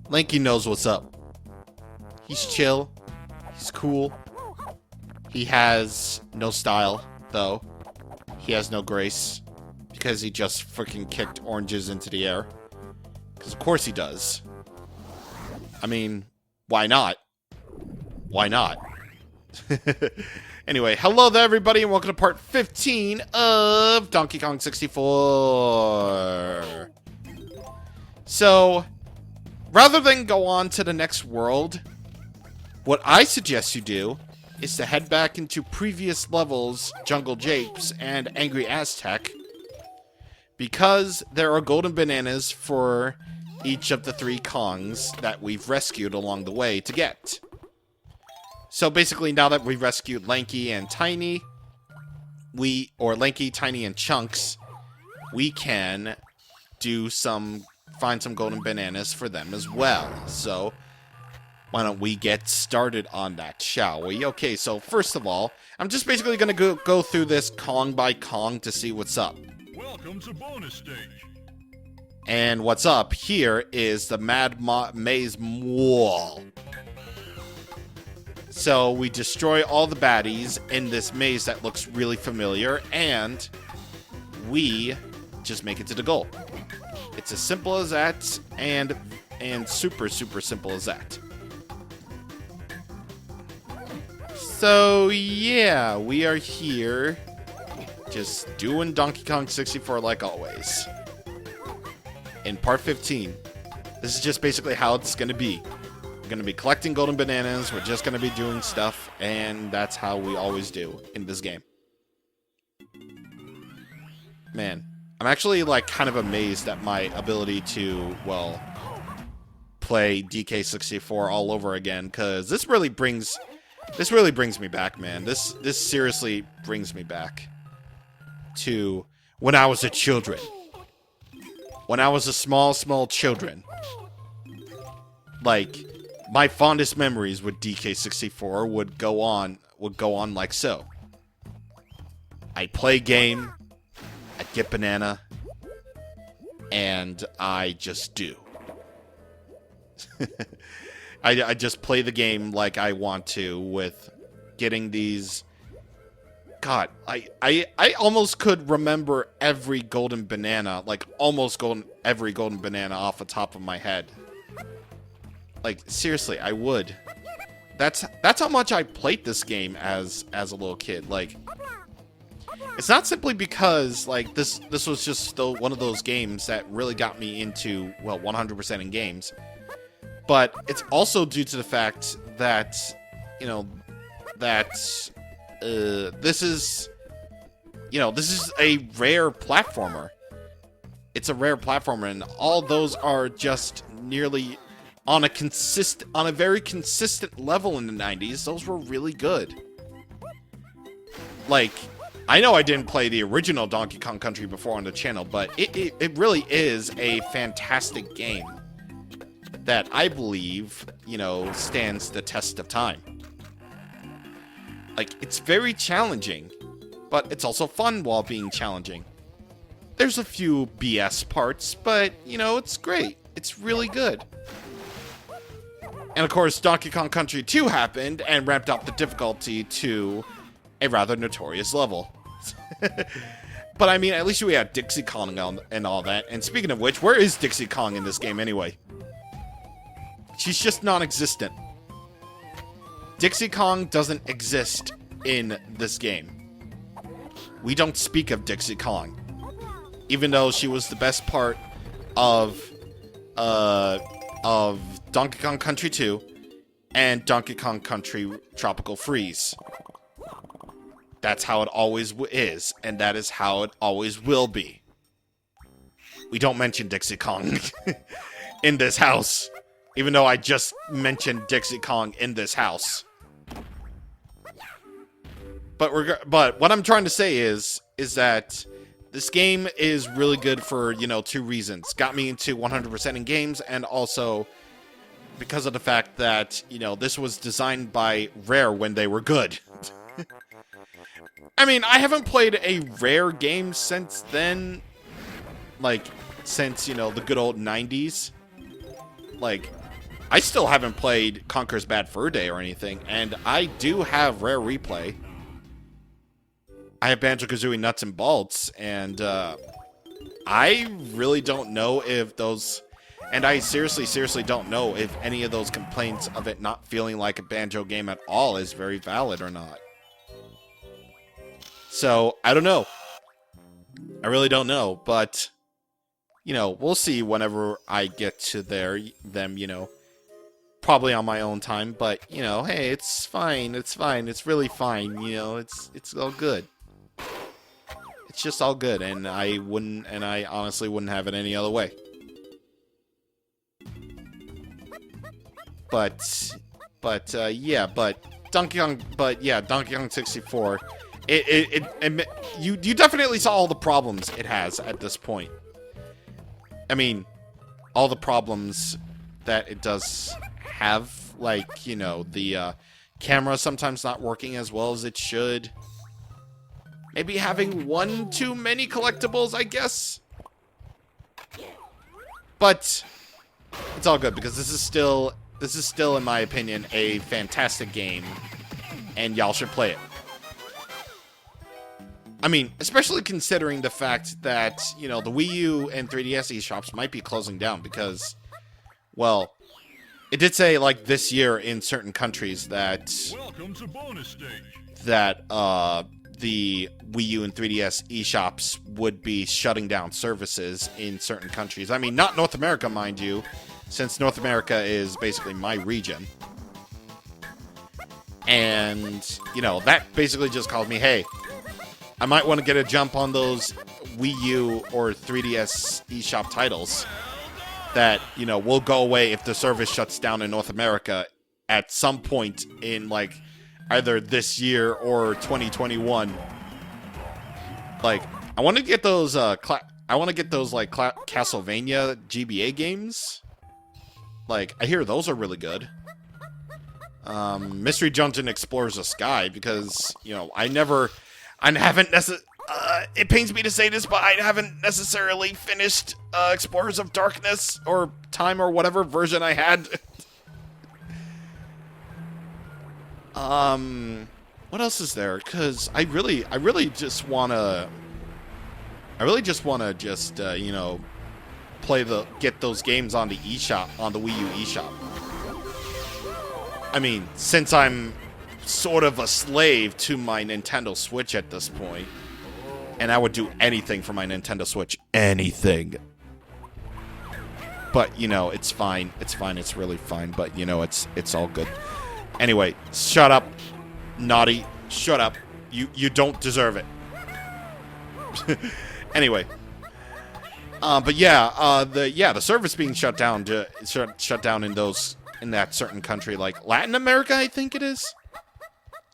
Lanky knows what's up. He's chill. He's cool. He has no style, though. He has no grace. Because he just freaking kicked oranges into the air. Because of course he does. I mean, why not? Why not? Anyway, hello there everybody and welcome to part 15 of Donkey Kong 64. So, rather than go on to the next world, what I suggest you do is to head back into previous levels, Jungle Japes and Angry Aztec, because there are golden bananas for each of the 3 Kongs that we've rescued along the way to get. So basically, now that we've rescued Lanky and Tiny, Lanky, Tiny, and Chunks, we can find some golden bananas for them as well. So, why don't we get started on that, shall we? Okay, so first of all, I'm just basically going to go through this Kong by Kong to see what's up. Welcome to bonus stage. And what's up here is the Mad Maze Wall. So we destroy all the baddies in this maze that looks really familiar, and we just make it to the goal. It's as simple as that, and super, super simple as that. So yeah, we are here, just doing Donkey Kong 64 like always. In part 15, this is just basically how it's going to be. We're going to be collecting golden bananas, we're just going to be doing stuff, and that's how we always do in this game. Man, I'm actually like kind of amazed at my ability to, well, play DK64 all over again, because this really brings me back, man. This seriously brings me back to when I was a children. When I was a small children. Like, my fondest memories with DK64 would go on like so. I'd play game, I'd get banana, and I just do. I just play the game like I want to with getting these. God, I almost could remember every golden banana, like every golden banana off the top of my head. Like, seriously, I would. That's how much I played this game as a little kid. Like, it's not simply because, like, this was just still one of those games that really got me into, well, 100% in games. But it's also due to the fact that, you know, that this is a rare platformer. It's a rare platformer, and all those are just nearly on a very consistent level in the 90s. Those were really good. Like, I know I didn't play the original Donkey Kong Country before on the channel, but it really is a fantastic game that I believe, you know, stands the test of time. Like, it's very challenging, but it's also fun while being challenging. There's a few BS parts, but, you know, it's great. It's really good. And of course, Donkey Kong Country 2 happened and ramped up the difficulty to a rather notorious level. But I mean, at least we had Dixie Kong and all that. And speaking of which, where is Dixie Kong in this game anyway? She's just non-existent. Dixie Kong doesn't exist in this game. We don't speak of Dixie Kong. Even though she was the best part of Donkey Kong Country 2 and Donkey Kong Country Tropical Freeze. That's how it always is, and that is how it always will be. We don't mention Dixie Kong in this house, even though I just mentioned Dixie Kong in this house. But what I'm trying to say is that this game is really good for, you know, 2 reasons. Got me into 100% in games, and also because of the fact that, you know, this was designed by Rare when they were good. I mean, I haven't played a Rare game since then. Like, since, you know, the good old 90s. Like, I still haven't played Conker's Bad Fur Day or anything, and I do have Rare Replay. I have Banjo-Kazooie Nuts and Bolts, and I really don't know if those... And I seriously don't know if any of those complaints of it not feeling like a Banjo game at all is very valid or not. So, I don't know. I really don't know, but, you know, we'll see whenever I get to them, you know, probably on my own time, but, you know, hey, it's fine, it's really fine, you know, it's all good. It's just all good, and I honestly wouldn't have it any other way. But Donkey Kong 64, you definitely saw all the problems it has at this point. I mean, all the problems that it does have, like, you know, the camera sometimes not working as well as it should. Maybe having one too many collectibles, I guess. But it's all good because this is still, in my opinion, a fantastic game, and y'all should play it. I mean, especially considering the fact that, you know, the Wii U and 3DS eShops might be closing down because, well, it did say, like, this year in certain countries that... Welcome to bonus stage. That, the Wii U and 3DS eShops would be shutting down services in certain countries. I mean, not North America, mind you, since North America is basically my region. And, you know, that basically just called me, hey, I might want to get a jump on those Wii U or 3DS eShop titles that, you know, will go away if the service shuts down in North America at some point in, like, either this year or 2021. Like, I want to get those, Castlevania GBA games. Like, I hear those are really good. Mystery Dungeon Explorers the Sky, because, you know, it pains me to say this, but I haven't necessarily finished, Explorers of Darkness, or Time, or whatever version I had. What else is there? Because I really just wanna, you know, get those games on the eShop, on the Wii U eShop. I mean, since I'm sort of a slave to my Nintendo Switch at this point, and I would do anything for my Nintendo Switch, anything. But, you know, it's fine, it's really fine, but, you know, it's all good. Anyway, shut up, naughty, shut up. You don't deserve it. Anyway. But yeah, the service being shut down in that certain country, like Latin America, I think it is.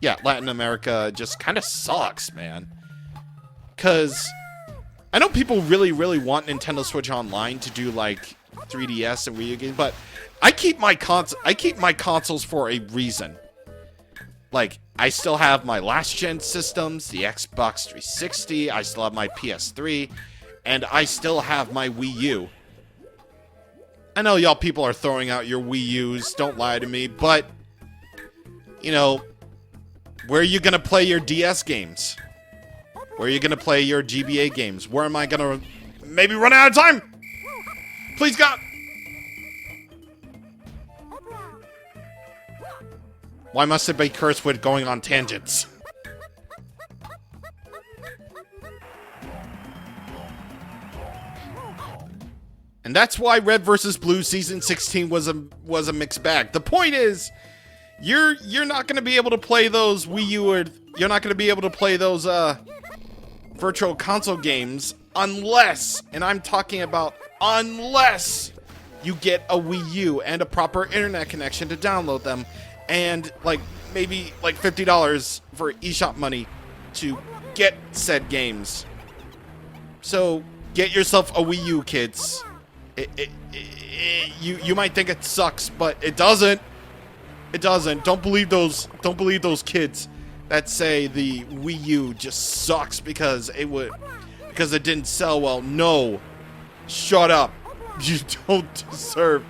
Yeah, Latin America just kind of sucks, man. Cause I know people really want Nintendo Switch Online to do like 3DS and Wii U games, but I keep my consoles for a reason. Like, I still have my last gen systems, the Xbox 360, I still have my PS3, and I still have my Wii U. I know y'all people are throwing out your Wii U's, don't lie to me, but, you know, where are you gonna play your DS games? Where are you gonna play your GBA games? Where am I gonna maybe run out of time? Please, God! Why must it be cursed with going on tangents? And that's why Red vs. Blue Season 16 was a mixed bag. The point is, you're not going to be able to play those Wii U, or you're not going to be able to play those virtual console games unless, and I'm talking about unless, you get a Wii U and a proper internet connection to download them, and like maybe like $50 for eShop money to get said games. So get yourself a Wii U, kids. You might think it sucks, but it doesn't. It doesn't. Don't believe those kids that say the Wii U just sucks because it didn't sell well. No. Shut up. You don't deserve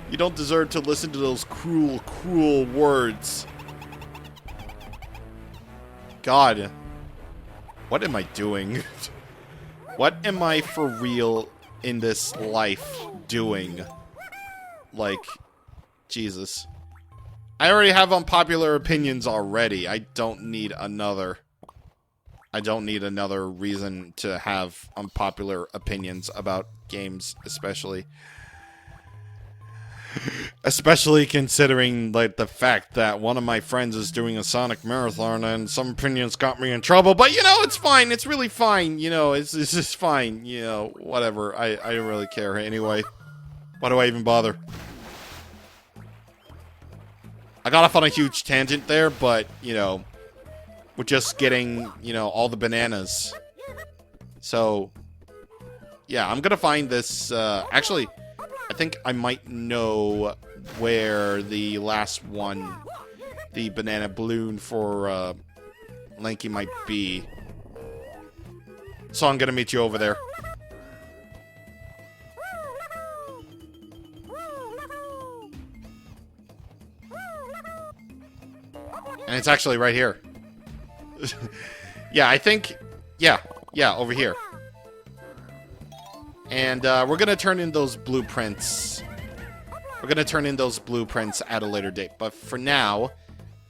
You don't deserve to listen to those cruel, cruel words. God. What am I doing? What am I for real in this life doing? Like, Jesus. I already have unpopular opinions already. I don't need another. I don't need another reason to have unpopular opinions about games, especially. Especially considering, like, the fact that one of my friends is doing a Sonic marathon and some opinions got me in trouble. But, you know, it's fine. It's really fine. You know, it's just fine. You know, whatever. I don't really care. Anyway, why do I even bother? I got off on a huge tangent there, but, you know, we're just getting, you know, all the bananas. So, yeah, I'm gonna find this, actually, I think I might know where the last one, the banana balloon for, Lanky might be. So I'm gonna meet you over there. And it's actually right here. Yeah, I think... Yeah, over here. And we're going to turn in those blueprints. We're going to turn in those blueprints at a later date. But for now,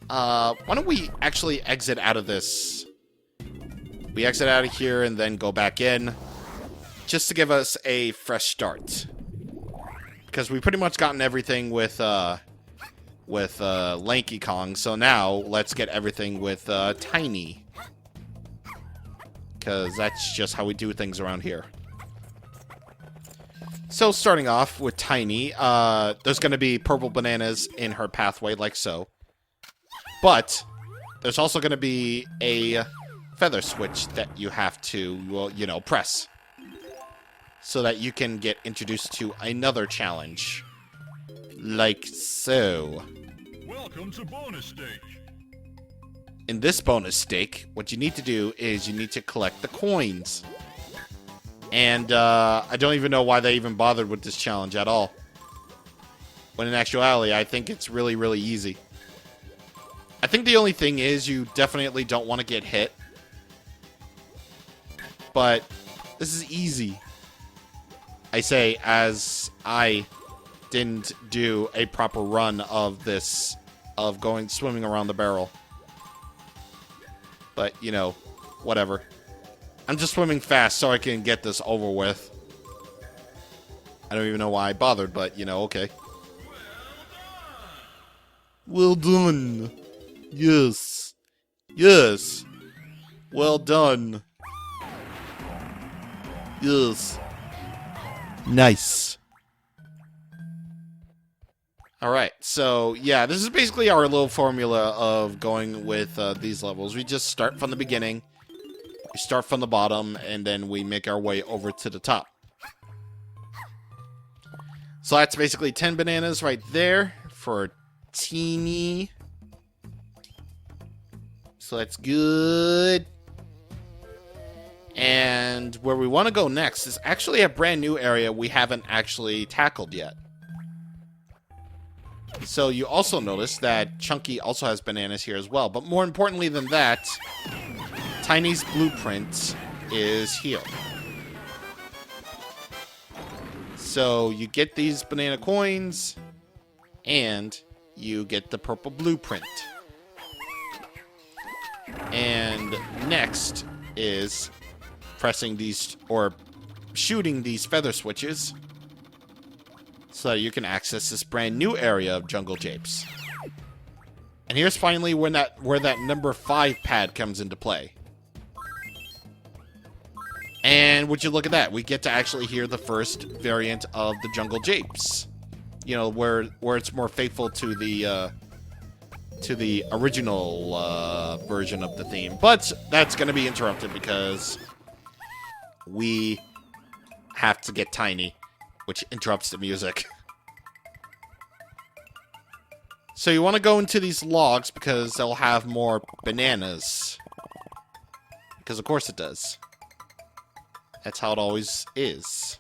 why don't we actually exit out of this? We exit out of here and then go back in. Just to give us a fresh start. Because we pretty much gotten everything with Lanky Kong. So now, let's get everything with Tiny. Because that's just how we do things around here. So, starting off with Tiny, there's going to be purple bananas in her pathway, like so. But, there's also going to be a feather switch that you have to, well, you know, press. So that you can get introduced to another challenge. Like so. Welcome to bonus stage. In this bonus stake, what you need to do is you need to collect the coins. And I don't even know why they even bothered with this challenge at all. When in actuality, I think it's really, really easy. I think the only thing is you definitely don't want to get hit. But this is easy. I say as I didn't do a proper run of this, of going swimming around the barrel. But, you know, whatever. I'm just swimming fast so I can get this over with. I don't even know why I bothered, but, you know, okay. Well done. Yes. Yes. Well done. Yes. Nice. Alright, so, yeah, this is basically our little formula of going with these levels. We just start from the beginning, we start from the bottom, and then we make our way over to the top. So that's basically 10 bananas right there for Teeny. So that's good. And where we want to go next is actually a brand new area we haven't actually tackled yet. So you also notice that Chunky also has bananas here as well. But more importantly than that, Tiny's blueprint is here. So you get these banana coins, and you get the purple blueprint. And next is pressing these, or shooting these feather switches, so that you can access this brand new area of Jungle Japes. And here's finally where that number 5 pad comes into play. And would you look at that, we get to actually hear the first variant of the Jungle Japes. You know, where it's more faithful to the original version of the theme. But that's going to be interrupted because we have to get Tiny, which interrupts the music. So you want to go into these logs because they'll have more bananas. Because of course it does. That's how it always is.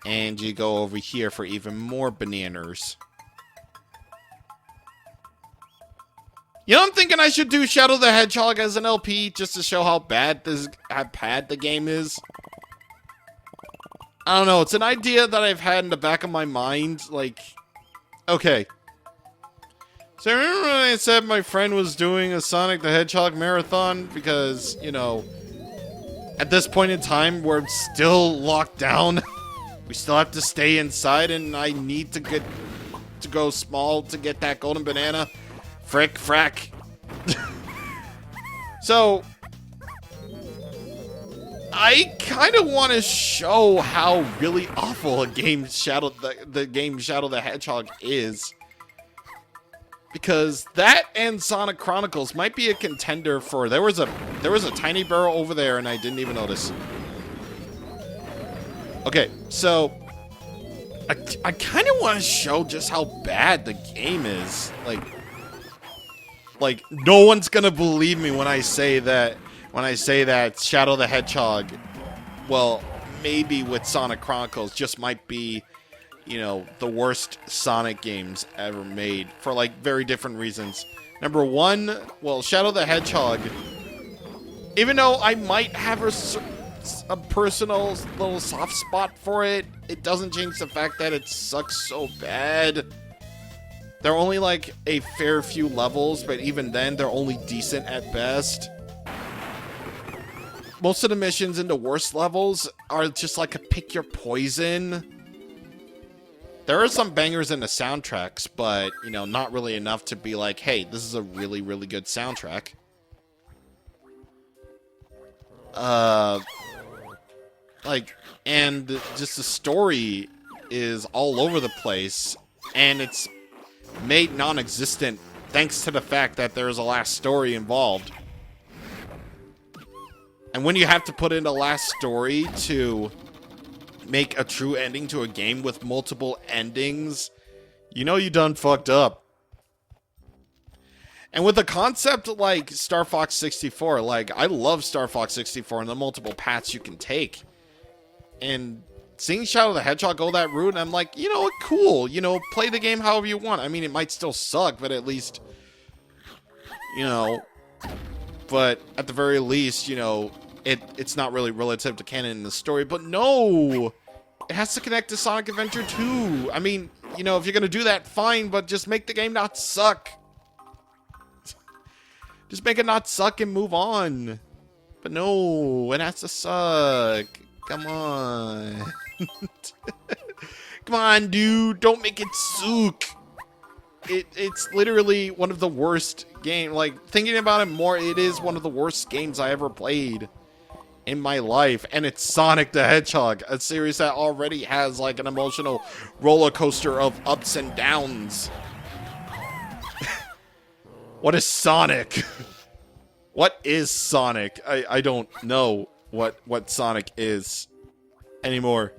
And you go over here for even more bananas. You know, I'm thinking I should do Shadow the Hedgehog as an LP just to show how bad the game is. I don't know, it's an idea that I've had in the back of my mind, like, okay. So remember when I said my friend was doing a Sonic the Hedgehog marathon? Because, you know, at this point in time, we're still locked down. We still have to stay inside, and I need to go small to get that golden banana. Frick, frack. So, I kind of want to show how really awful a game the game Shadow the Hedgehog is. Because that and Sonic Chronicles might be a contender for... There was a tiny barrel over there and I didn't even notice. Okay, so I kind of want to show just how bad the game is. Like no one's gonna believe me when I say that Shadow the Hedgehog, well, maybe with Sonic Chronicles, just might be, you know, the worst Sonic games ever made for, like, very different reasons. Number one, well, Shadow the Hedgehog, even though I might have a personal little soft spot for it, it doesn't change the fact that it sucks so bad. There are only, like, a fair few levels, but even then, they're only decent at best. Most of the missions in the worst levels are just like a pick your poison. There are some bangers in the soundtracks, but, you know, not really enough to be like, hey, this is a really, really good soundtrack. And just the story is all over the place, and it's made non-existent thanks to the fact that there's a last story involved. And when you have to put in a last story to make a true ending to a game with multiple endings, you know you done fucked up. And with a concept like Star Fox 64, like, I love Star Fox 64 and the multiple paths you can take. And seeing Shadow the Hedgehog go that route, I'm like, you know what, cool. You know, play the game however you want. I mean, it might still suck, but at least, you know, but at the very least, you know, it's not really relative to canon in the story. But no! It has to connect to Sonic Adventure 2. I mean, you know, if you're gonna do that, fine, but just make the game not suck. Just make it not suck and move on. But no, it has to suck. Come on. Come on, dude. Don't make it suck. It's literally one of the worst games. Like, thinking about it more, it is one of the worst games I ever played in my life. And it's Sonic the Hedgehog, a series that already has, like, an emotional roller coaster of ups and downs. What is Sonic? What is Sonic? I don't know what Sonic is anymore.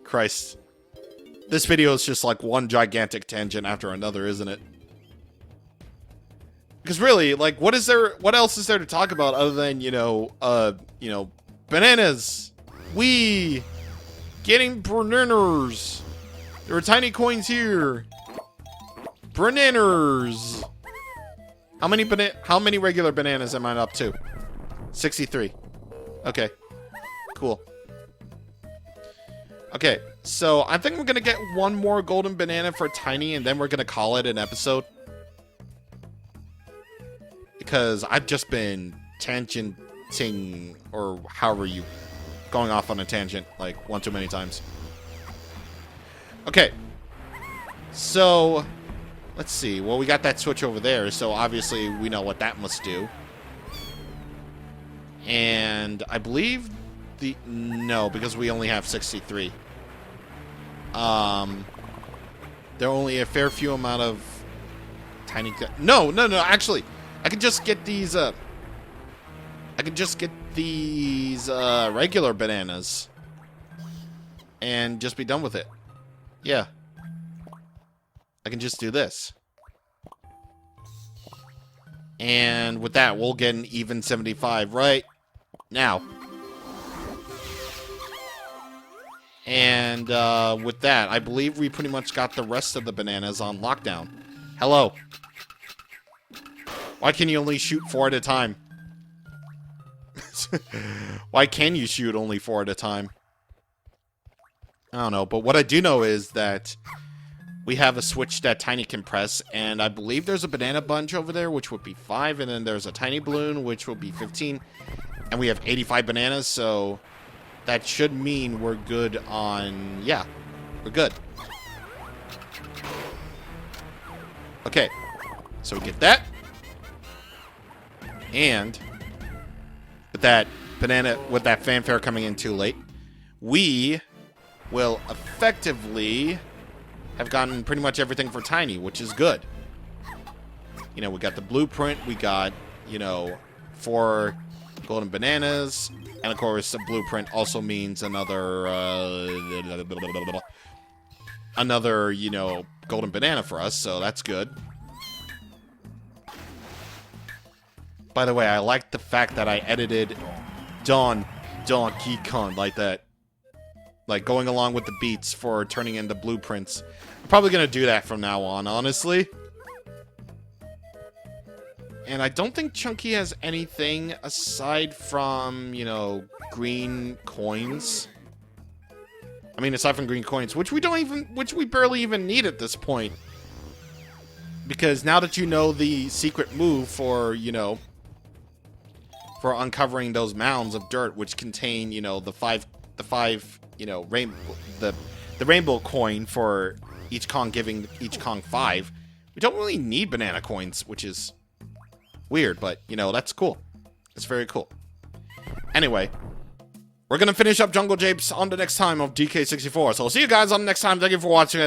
Christ. This video is just like one gigantic tangent after another, isn't it? Because really, like, what else is there to talk about other than, you know, bananas, getting bananas. There are tiny coins here. Bananas. How many regular bananas am I up to? 63. Okay. Cool. Okay, so I think we're gonna get one more golden banana for Tiny, and then we're gonna call it an episode. Because I've just been tangenting, or however you... going off on a tangent, like, one too many times. Okay. So... let's see. Well, we got that switch over there, so obviously we know what that must do. And I believe no, because we only have 63. There are only a fair few amount of tiny... No, actually, I can just get these, regular bananas. And just be done with it. Yeah. I can just do this. And with that, we'll get an even 75 right now. And with that, I believe we pretty much got the rest of the bananas on lockdown. Hello. Why can you only shoot 4 at a time? Why can you shoot only 4 at a time? I don't know, but what I do know is that we have a switch that Tiny can press, and I believe there's a banana bunch over there, which would be 5, and then there's a tiny balloon, which will be 15, and we have 85 bananas, so that should mean we're good on... yeah, we're good. Okay, so we get that, and with that fanfare coming in too late, we will effectively have gotten pretty much everything for Tiny, which is good. You know, we got the blueprint, we got, you know, 4 golden bananas, and of course the blueprint also means another, you know, golden banana for us, so that's good. By the way, I like the fact that I edited Donkey Kong like that. Like, going along with the beats for turning into blueprints. I'm probably going to do that from now on, honestly. And I don't think Chunky has anything aside from, you know, green coins. I mean, aside from green coins, which we barely even need at this point. Because now that you know the secret move for, you know, for uncovering those mounds of dirt, which contain, you know, the five, you know, the rainbow coin for each Kong, giving each Kong 5. We don't really need banana coins, which is weird, but, you know, that's cool. It's very cool. Anyway, we're going to finish up Jungle Japes on the next time of DK64. So I'll see you guys on the next time. Thank you for watching.